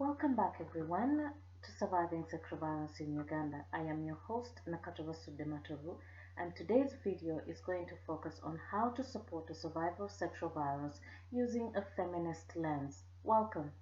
Welcome back everyone to Surviving Sexual Violence in Uganda. I am your host Nakatova Sudematovu, and today's video is going to focus on how to support a survivor of sexual violence using a feminist lens. Welcome.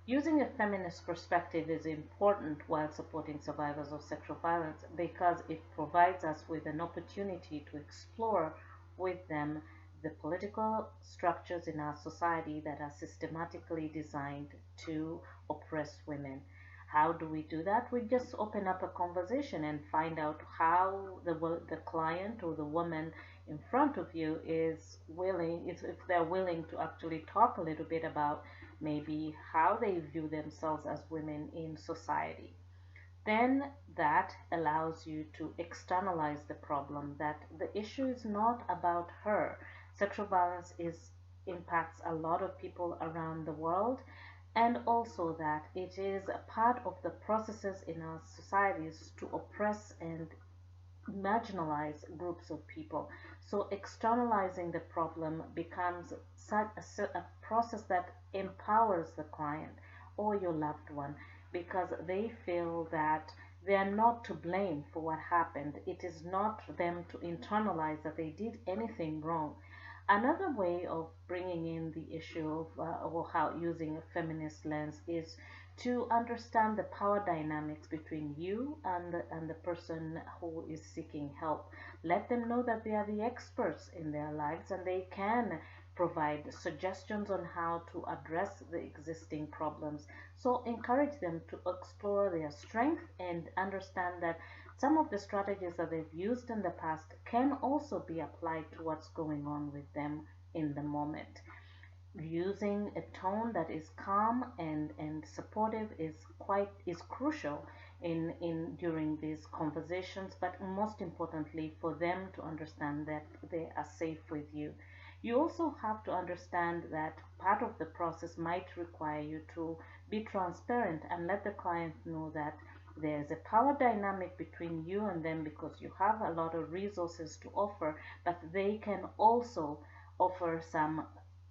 Using a feminist perspective is important while supporting survivors of sexual violence because it provides us with an opportunity to explore with them the political structures in our society that are systematically designed to oppress women. How do we do that? We just open up a conversation and find out how the client or the woman in front of you is willing, if they're willing to actually talk a little bit about maybe how they view themselves as women in society. Then that allows you to externalize the problem, that the issue is not about her. Sexual violence impacts a lot of people around the world, and also that it is a part of the processes in our societies to oppress and marginalize groups of people. So externalizing the problem becomes a process that empowers the client or your loved one, because they feel that they are not to blame for what happened. It is not them to internalize that they did anything wrong. Another way of bringing in the issue of or how using a feminist lens is to understand the power dynamics between you and the person who is seeking help. Let them know that they are the experts in their lives and they can provide suggestions on how to address the existing problems. So encourage them to explore their strength and understand that some of the strategies that they've used in the past can also be applied to what's going on with them in the moment. Using a tone that is calm and supportive is crucial in during these conversations, but most importantly for them to understand that they are safe with you. You also have to understand that part of the process might require you to be transparent and let the client know that there's a power dynamic between you and them because you have a lot of resources to offer, but they can also offer some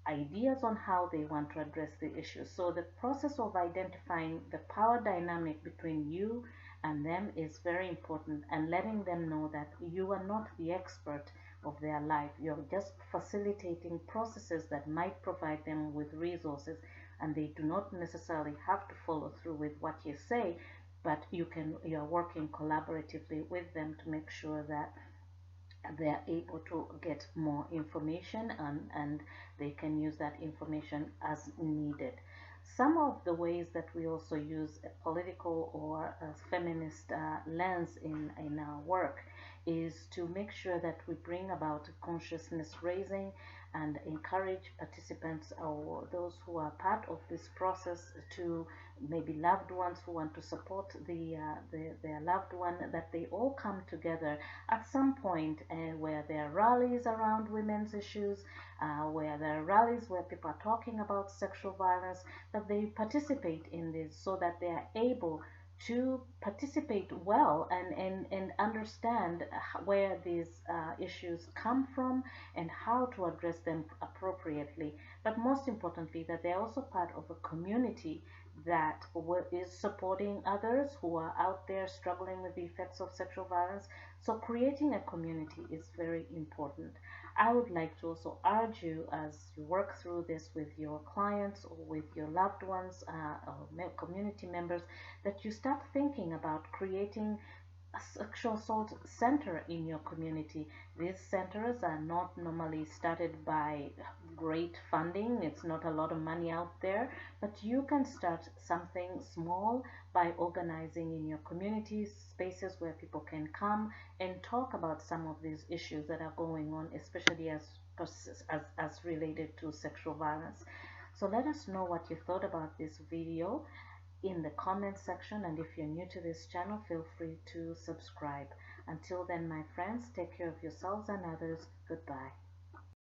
ideas on how they want to address the issue. So the process of identifying the power dynamic between you and them is very important, and letting them know that you are not the expert of their life. You're just facilitating processes that might provide them with resources, and they do not necessarily have to follow through with what you say, but you're working collaboratively with them to make sure that they're able to get more information, and they can use that information as needed. Some of the ways that we also use a political or a feminist lens in our work is to make sure that we bring about consciousness raising and encourage participants or those who are part of this process, to maybe loved ones who want to support their loved one, that they all come together at some point where there are rallies around women's issues, where there are rallies where people are talking about sexual violence, that they participate in this so that they are able to participate well and understand where these issues come from and how to address them appropriately. But most importantly, that they're also part of a community that is supporting others who are out there struggling with the effects of sexual violence. So creating a community is very important. I would like to also urge you, as you work through this with your clients or with your loved ones or community members, that you start thinking about creating a sexual assault center in your community. These centers are not normally started by great funding. It's not a lot of money out there, but you can start something small by organizing in your community spaces where people can come and talk about some of these issues that are going on, especially as related to sexual violence. So let us know what you thought about this video in the comment section, and if you're new to this channel, feel free to subscribe. Until then, my friends, take care of yourselves and others. Goodbye.